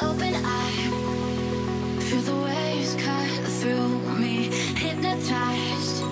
open eye. Feel the waves cut through me, hypnotized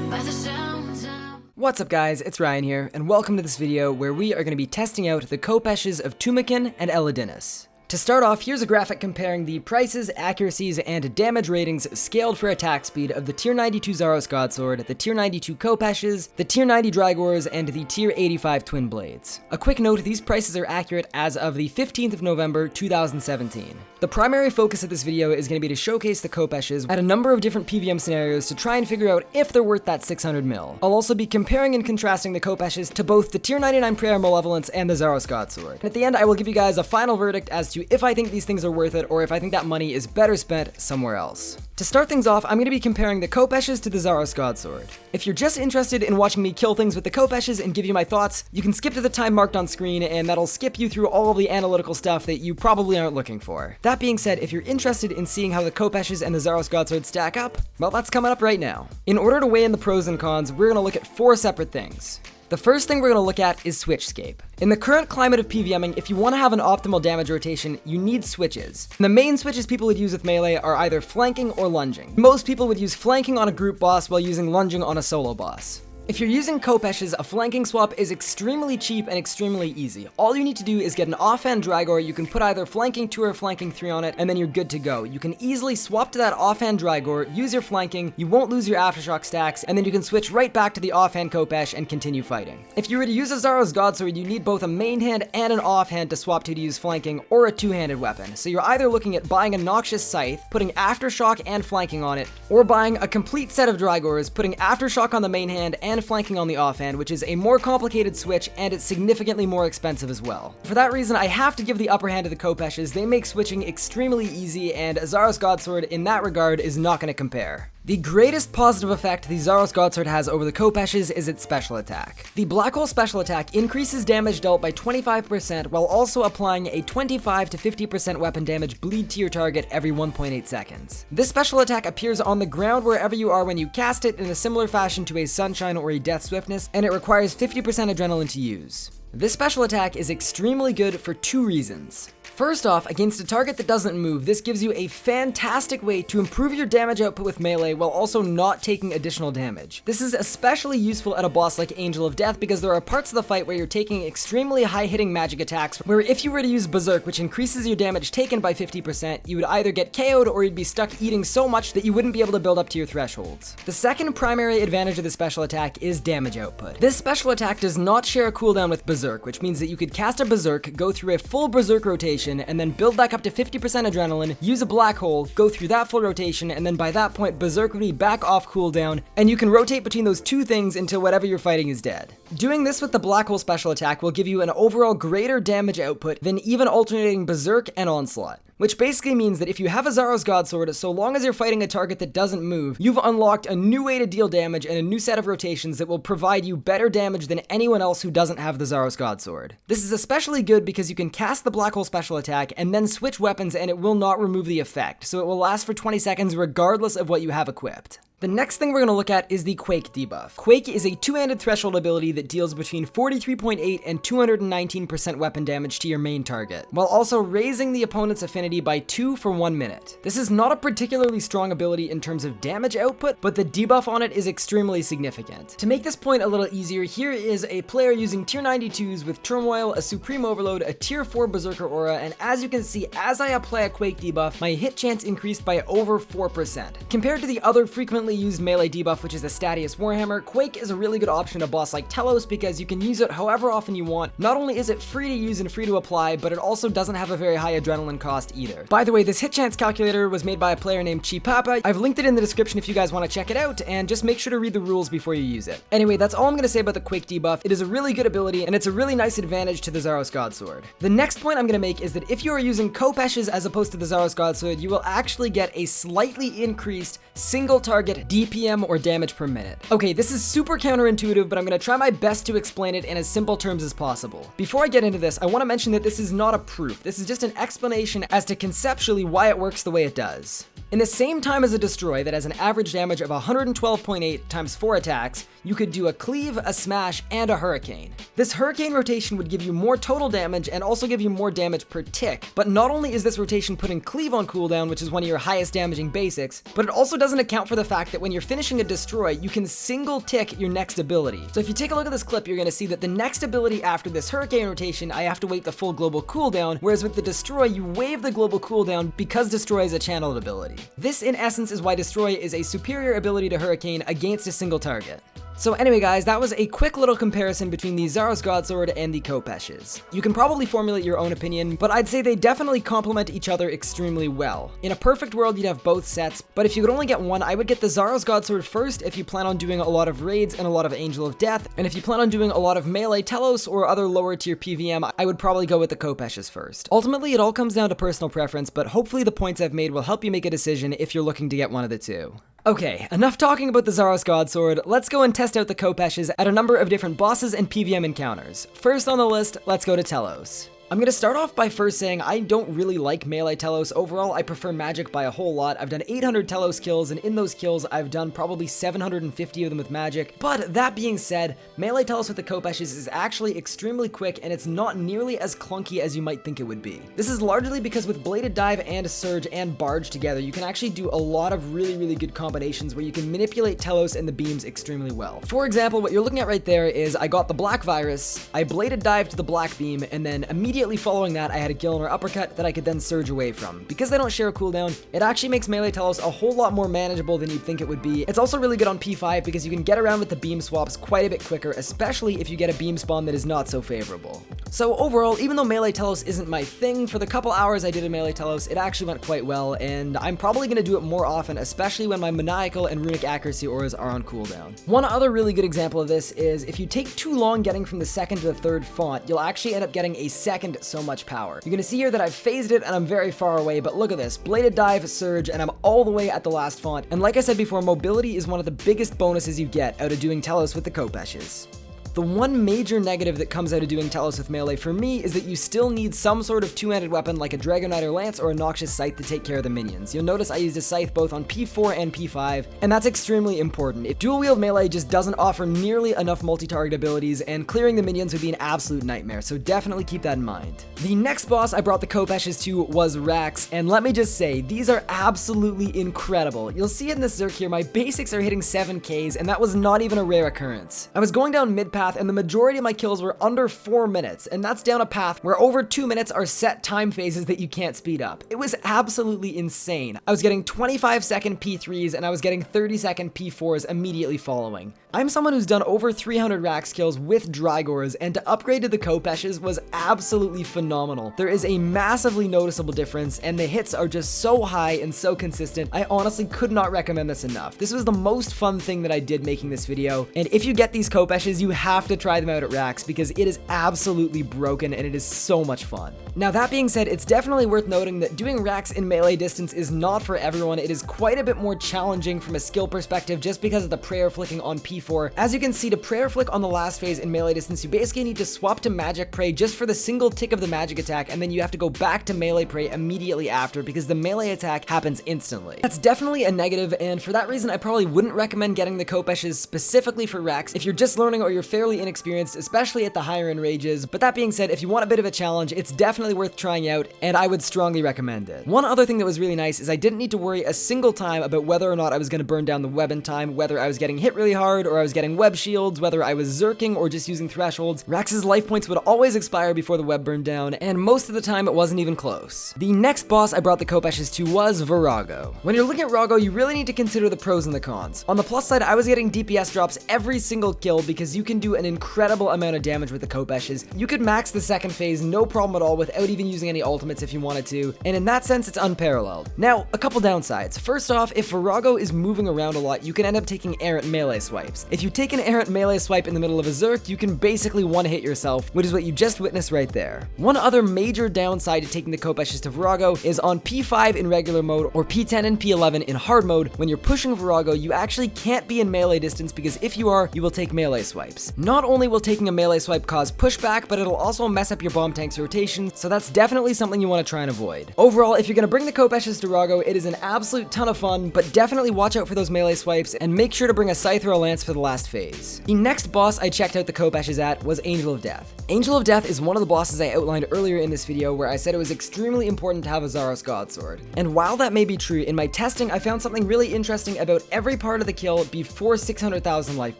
by the sounds of... What's up guys, it's Ryan here, and welcome to this video where we are going to be testing out the Khopeshes of Tumeken and Elidinis. To start off, here's a graphic comparing the prices, accuracies, and damage ratings scaled for attack speed of the Tier 92 Zaros Godsword, the Tier 92 Khopeshes, the Tier 90 Dragors, and the Tier 85 Twin Blades. A quick note, these prices are accurate as of the 15th of November, 2017. The primary focus of this video is going to be to showcase the Khopeshes at a number of different PVM scenarios to try and figure out if they're worth that 600 mil. I'll also be comparing and contrasting the Khopeshes to both the Tier 99 Prayer Malevolence and the Zaros Godsword. And at the end, I will give you guys a final verdict as to if I think these things are worth it or if I think that money is better spent somewhere else. To start things off, I'm going to be comparing the Khopeshes to the Zaros Godsword. If you're just interested in watching me kill things with the Khopeshes and give you my thoughts, you can skip to the time marked on screen and that'll skip you through all of the analytical stuff that you probably aren't looking for. That being said, if you're interested in seeing how the Khopeshes and the Zaros Godsword stack up, well, that's coming up right now. In order to weigh in the pros and cons, we're going to look at 4 separate things. The first thing we're going to look at is Switchscape. In the current climate of PVMing, if you want to have an optimal damage rotation, you need switches. And the main switches people would use with melee are either flanking or lunging. Most people would use flanking on a group boss while using lunging on a solo boss. If you're using Khopeshes, a flanking swap is extremely cheap and extremely easy. All you need to do is get an offhand Dragor, you can put either flanking 2 or flanking 3 on it, and then you're good to go. You can easily swap to that offhand Dragor, use your flanking, you won't lose your aftershock stacks, and then you can switch right back to the offhand Khopesh and continue fighting. If you were to use a Zaros Godsword, you need both a main hand and an offhand to swap to use flanking, or a 2-handed weapon. So you're either looking at buying a Noxious Scythe, putting aftershock and flanking on it, or buying a complete set of Dragors, putting aftershock on the main hand and flanking on the offhand, which is a more complicated switch and it's significantly more expensive as well. For that reason, I have to give the upper hand to the Khopeshes. They make switching extremely easy, and Zaros Godsword in that regard is not going to compare. The greatest positive effect the Zaros Godsword has over the Khopeshes is its special attack. The Black Hole special attack increases damage dealt by 25% while also applying a 25 to 50% weapon damage bleed to your target every 1.8 seconds. This special attack appears on the ground wherever you are when you cast it in a similar fashion to a Sunshine or a Death Swiftness, and it requires 50% adrenaline to use. This special attack is extremely good for 2 reasons. First off, against a target that doesn't move, this gives you a fantastic way to improve your damage output with melee while also not taking additional damage. This is especially useful at a boss like Angel of Death because there are parts of the fight where you're taking extremely high-hitting magic attacks where if you were to use Berserk, which increases your damage taken by 50%, you would either get KO'd or you'd be stuck eating so much that you wouldn't be able to build up to your thresholds. The second primary advantage of the special attack is damage output. This special attack does not share a cooldown with Berserk, which means that you could cast a Berserk, go through a full Berserk rotation, and then build back up to 50% adrenaline, use a Black Hole, go through that full rotation, and then by that point Berserk would be back off cooldown, and you can rotate between those 2 things until whatever you're fighting is dead. Doing this with the Black Hole special attack will give you an overall greater damage output than even alternating Berserk and Onslaught. Which basically means that if you have a Zaros Godsword, so long as you're fighting a target that doesn't move, you've unlocked a new way to deal damage and a new set of rotations that will provide you better damage than anyone else who doesn't have the Zaros Godsword. This is especially good because you can cast the Black Hole special attack and then switch weapons and it will not remove the effect, so it will last for 20 seconds regardless of what you have equipped. The next thing we're going to look at is the Quake Debuff. Quake is a 2-handed threshold ability that deals between 43.8 and 219% weapon damage to your main target, while also raising the opponent's affinity by 2 for 1 minute. This is not a particularly strong ability in terms of damage output, but the debuff on it is extremely significant. To make this point a little easier, here is a player using Tier 92s with Turmoil, a Supreme Overload, a Tier 4 Berserker Aura, and as you can see, as I apply a Quake debuff, my hit chance increased by over 4%. Compared to the other frequently used melee debuff, which is the Statius Warhammer, Quake is a really good option to a boss like Telos because you can use it however often you want. Not only is it free to use and free to apply, but it also doesn't have a very high adrenaline cost either. By the way, this hit chance calculator was made by a player named Chipapa. I've linked it in the description if you guys want to check it out, and just make sure to read the rules before you use it. Anyway, that's all I'm going to say about the Quake debuff. It is a really good ability, and it's a really nice advantage to the Zaros Godsword. The next point I'm going to make is that if you are using Khopeshes as opposed to the Zaros Godsword, you will actually get a slightly increased single target DPM or damage per minute. Okay, this is super counterintuitive, but I'm going to try my best to explain it in as simple terms as possible. Before I get into this, I want to mention that this is not a proof. This is just an explanation as to conceptually why it works the way it does. In the same time as a destroy that has an average damage of 112.8 times 4 attacks, you could do a cleave, a smash, and a hurricane. This hurricane rotation would give you more total damage and also give you more damage per tick, but not only is this rotation putting cleave on cooldown, which is one of your highest damaging basics, but it also doesn't account for the fact that when you're finishing a destroy, you can single tick your next ability. So if you take a look at this clip, you're gonna see that the next ability after this hurricane rotation, I have to wait the full global cooldown, whereas with the destroy, you waive the global cooldown because destroy is a channeled ability. This in essence is why destroy is a superior ability to hurricane against a single target. So anyway guys, that was a quick little comparison between the Zaros Godsword and the Khopeshes. You can probably formulate your own opinion, but I'd say they definitely complement each other extremely well. In a perfect world, you'd have both sets, but if you could only get one, I would get the Zaros Godsword first if you plan on doing a lot of raids and a lot of Angel of Death, and if you plan on doing a lot of melee Telos or other lower tier PVM, I would probably go with the Khopeshes first. Ultimately, it all comes down to personal preference, but hopefully the points I've made will help you make a decision if you're looking to get one of the two. Okay, enough talking about the Zaros Godsword, let's go and test out the Khopeshes at a number of different bosses and PVM encounters. First on the list, let's go to Telos. I'm gonna start off by first saying I don't really like melee Telos. Overall, I prefer magic by a whole lot. I've done 800 Telos kills, and in those kills, I've done probably 750 of them with magic. But that being said, melee Telos with the Khopeshes is actually extremely quick, and it's not nearly as clunky as you might think it would be. This is largely because with Bladed Dive and Surge and Barge together, you can actually do a lot of really good combinations where you can manipulate Telos and the beams extremely well. For example, what you're looking at right there is I got the Black Virus, I Bladed Dive to the Black Beam, and then immediately following that, I had a Gilner Uppercut that I could then surge away from. Because they don't share a cooldown, it actually makes melee Telos a whole lot more manageable than you'd think it would be. It's also really good on P5 because you can get around with the beam swaps quite a bit quicker, especially if you get a beam spawn that is not so favorable. So overall, even though melee Telos isn't my thing, for the couple hours I did in melee Telos, it actually went quite well, and I'm probably going to do it more often, especially when my Maniacal and Runic Accuracy auras are on cooldown. One other really good example of this is if you take too long getting from the second to the third font, you'll actually end up getting a second so much power. You're gonna see here that I've phased it and I'm very far away, but look at this, Bladed Dive, Surge, and I'm all the way at the last font. And like I said before, mobility is one of the biggest bonuses you get out of doing Telos with the Khopeshes. The one major negative that comes out of doing Telos with melee for me is that you still need some sort of two-handed weapon like a Dragon Rider Lance or a Noxious Scythe to take care of the minions. You'll notice I used a Scythe both on P4 and P5, and that's extremely important. If dual wield melee just doesn't offer nearly enough multi-target abilities, and clearing the minions would be an absolute nightmare, so definitely keep that in mind. The next boss I brought the Khopeshes to was Rax, and let me just say, these are absolutely incredible. You'll see in this Zerk here, my basics are hitting 7Ks, and that was not even a rare occurrence. I was going down mid-path, and the majority of my kills were under 4 minutes, and that's down a path where over 2 minutes are set time phases that you can't speed up. It was absolutely insane. I was getting 25-second P3s, and I was getting 30-second P4s immediately following. I'm someone who's done over 300 Rax kills with Drygors, and to upgrade to the Khopeshes was absolutely phenomenal. There is a massively noticeable difference, and the hits are just so high and so consistent. I honestly could not recommend this enough. This was the most fun thing that I did making this video, and if you get these Khopeshes, you have to try them out at Rax because it is absolutely broken and it is so much fun. Now that being said, it's definitely worth noting that doing Rax in melee distance is not for everyone. It is quite a bit more challenging from a skill perspective just because of the prayer flicking on P4. As you can see, to prayer flick on the last phase in melee distance, you basically need to swap to magic pray just for the single tick of the magic attack, and then you have to go back to melee pray immediately after because the melee attack happens instantly. That's definitely a negative, and for that reason I probably wouldn't recommend getting the Khopeshes specifically for Rax if you're just learning or you're fairly inexperienced, especially at the higher end rages. But that being said, if you want a bit of a challenge, it's definitely worth trying out, and I would strongly recommend it. One other thing that was really nice is I didn't need to worry a single time about whether or not I was going to burn down the web in time, whether I was getting hit really hard or I was getting web shields, whether I was zerking or just using thresholds. Rax's life points would always expire before the web burned down, and most of the time it wasn't even close. The next boss I brought the Khopeshes to was Virago. When you're looking at Virago, you really need to consider the pros and the cons. On the plus side, I was getting DPS drops every single kill because you can do an incredible amount of damage with the Khopeshes. You could max the second phase no problem at all without even using any ultimates if you wanted to, and in that sense, it's unparalleled. Now, a couple downsides. First off, if Virago is moving around a lot, you can end up taking errant melee swipes. swipes. If you take an errant melee swipe in the middle of a Zerk, you can basically one-hit yourself, which is what you just witnessed right there. One other major downside to taking the Khopeshes to Virago is on P5 in regular mode or P10 and P11 in hard mode. When you're pushing Virago, you actually can't be in melee distance because if you are, you will take melee swipes. Not only will taking a melee swipe cause pushback, but it'll also mess up your bomb tank's rotation, so that's definitely something you want to try and avoid. Overall, if you're going to bring the Khopeshes to Virago, it is an absolute ton of fun, but definitely watch out for those melee swipes and make sure to bring a Scythe or a Lance for the last phase. The next boss I checked out the Khopeshes at was Angel of Death. Angel of Death is one of the bosses I outlined earlier in this video where I said it was extremely important to have a Zaros Godsword. And while that may be true, in my testing I found something really interesting about every part of the kill before 600,000 life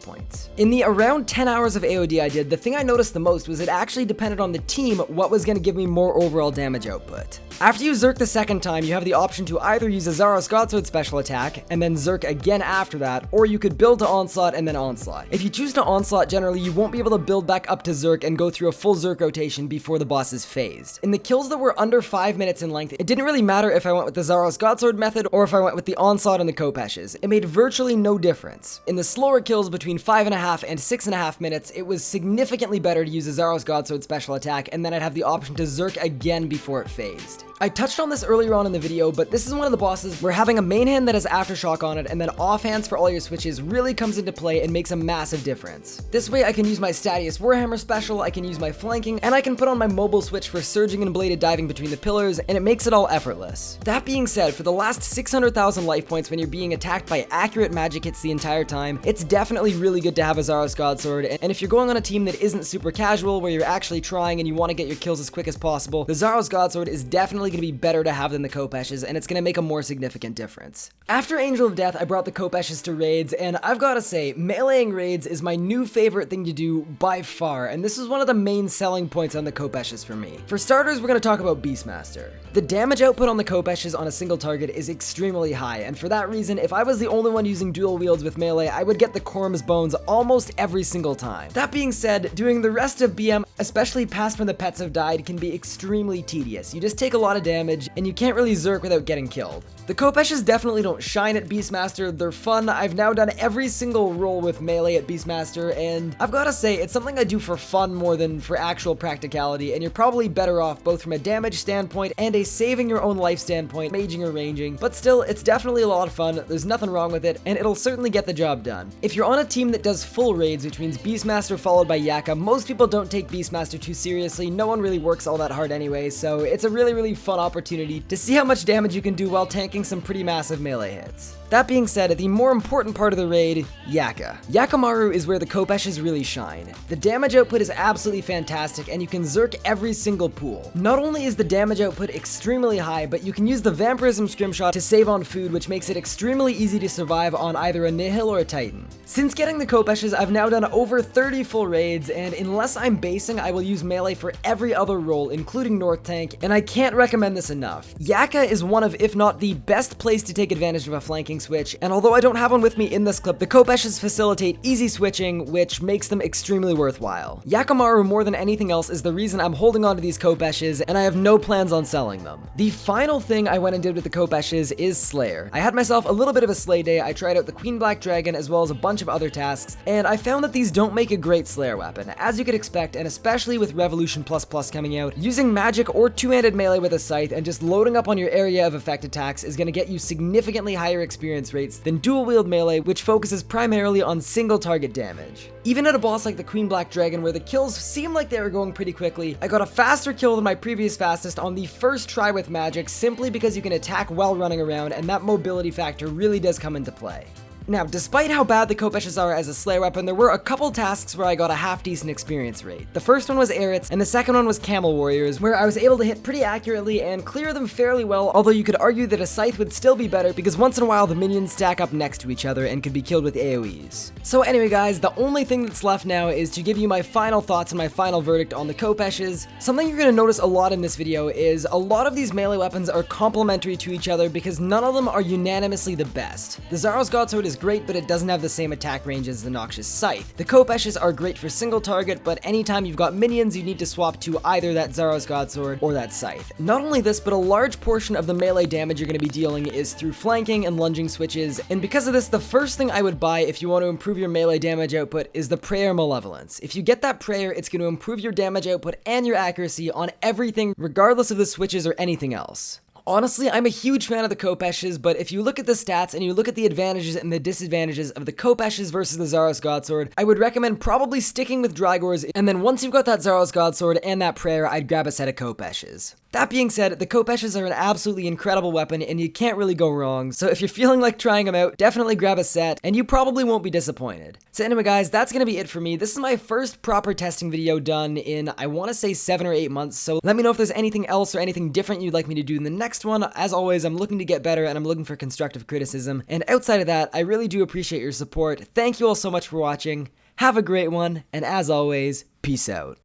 points. In the around 10 hours of AoD I did, the thing I noticed the most was it actually depended on the team what was going to give me more overall damage output. After you Zerk the second time, you have the option to either use a Zaros Godsword special attack, and then Zerk again after that, or you could build to Onslaught and then Onslaught. If you choose to Onslaught, generally you won't be able to build back up to Zerk and go through a full Zerk rotation before the boss is phased. In the kills that were under 5 minutes in length, it didn't really matter if I went with the Zaros Godsword method or if I went with the Onslaught and the Khopeshes. It made virtually no difference. In the slower kills between 5.5 and 6.5 minutes, it was significantly better to use a Zaros Godsword special attack, and then I'd have the option to Zerk again before it phased. I touched on this earlier on in the video, but this is one of the bosses where having a main hand that has Aftershock on it and then offhands for all your switches really comes into play and makes a massive difference. This way I can use my Statius Warhammer special, I can use my flanking, and I can put on my mobile switch for surging and bladed diving between the pillars, and it makes it all effortless. That being said, for the last 600,000 life points when you're being attacked by accurate magic hits the entire time, it's definitely really good to have a Zaros Godsword, and if you're going on a team that isn't super casual, where you're actually trying and you want to get your kills as quick as possible, the Zaros Godsword is definitely going to be better to have than the Khopeshes, and it's going to make a more significant difference. After Angel of Death, I brought the Khopeshes to raids, and I've got to say, meleeing raids is my new favorite thing to do by far, and this is one of the main selling points on the Khopeshes for me. For starters, we're going to talk about Beastmaster. The damage output on the Khopeshes on a single target is extremely high, and for that reason, if I was the only one using dual wields with melee, I would get the Corm's Bones almost every single time. That being said, doing the rest of BM, especially past when the pets have died, can be extremely tedious. You just take a lot of damage, and you can't really Zerk without getting killed. The Khopeshes definitely don't shine at Beastmaster, they're fun. I've now done every single roll with melee at Beastmaster, and I've gotta say, it's something I do for fun more than for actual practicality, and you're probably better off both from a damage standpoint and a saving your own life standpoint, maging or ranging, but still, it's definitely a lot of fun, there's nothing wrong with it, and it'll certainly get the job done. If you're on a team that does full raids, which means Beastmaster followed by Yaka, most people don't take Beastmaster too seriously, no one really works all that hard anyway, so it's a really fun opportunity to see how much damage you can do while tanking some pretty massive melee hits. That being said, the more important part of the raid, Yaka. Yakamaru is where the Khopeshes really shine. The damage output is absolutely fantastic, and you can Zerk every single pool. Not only is the damage output extremely high, but you can use the Vampirism Scrimshot to save on food, which makes it extremely easy to survive on either a Nihil or a Titan. Since getting the Khopeshes, I've now done over 30 full raids, and unless I'm basing, I will use melee for every other role, including North Tank, and I can't recommend this enough. Yaka is one of, if not the best place to take advantage of a flanking switch, and although I don't have one with me in this clip, the Khopeshes facilitate easy switching, which makes them extremely worthwhile. Yakamaru, more than anything else, is the reason I'm holding on to these Khopeshes, and I have no plans on selling them. The final thing I went and did with the Khopeshes is Slayer. I had myself a little bit of a slay day. I tried out the Queen Black Dragon as well as a bunch of other tasks, and I found that these don't make a great Slayer weapon. As you could expect, and especially with Revolution++ coming out, using magic or two-handed melee with a scythe and just loading up on your area of effect attacks is going to get you significantly higher experience rates than dual-wield melee, which focuses primarily on single target damage. Even at a boss like the Queen Black Dragon, where the kills seemed like they were going pretty quickly, I got a faster kill than my previous fastest on the first try with magic, simply because you can attack while running around, and that mobility factor really does come into play. Now, despite how bad the Khopeshes are as a Slayer weapon, there were a couple tasks where I got a half-decent experience rate. The first one was Arits, and the second one was Camel Warriors, where I was able to hit pretty accurately and clear them fairly well, although you could argue that a Scythe would still be better because once in a while the minions stack up next to each other and could be killed with AoEs. So anyway guys, the only thing that's left now is to give you my final thoughts and my final verdict on the Khopeshes. Something you're going to notice a lot in this video is a lot of these melee weapons are complementary to each other because none of them are unanimously the best. The Zaros Godsword is is great, but it doesn't have the same attack range as the Noxious Scythe. The Khopeshes are great for single target, but anytime you've got minions, you need to swap to either that Zaros Godsword or that Scythe. Not only this, but a large portion of the melee damage you're going to be dealing is through flanking and lunging switches, and because of this, the first thing I would buy if you want to improve your melee damage output is the Prayer Malevolence. If you get that prayer, it's going to improve your damage output and your accuracy on everything, regardless of the switches or anything else. Honestly, I'm a huge fan of the Khopeshes, but if you look at the stats and you look at the advantages and the disadvantages of the Khopeshes versus the Zaros Godsword, I would recommend probably sticking with Drygors, and then once you've got that Zaros Godsword and that prayer, I'd grab a set of Khopeshes. That being said, the Khopeshes are an absolutely incredible weapon and you can't really go wrong, so if you're feeling like trying them out, definitely grab a set, and you probably won't be disappointed. So anyway guys, that's gonna be it for me. This is my first proper testing video done in, I wanna say 7 or 8 months, so let me know if there's anything else or anything different you'd like me to do in the next one. As always, I'm looking to get better and I'm looking for constructive criticism, and outside of that, I really do appreciate your support. Thank you all so much for watching, have a great one, and as always, peace out.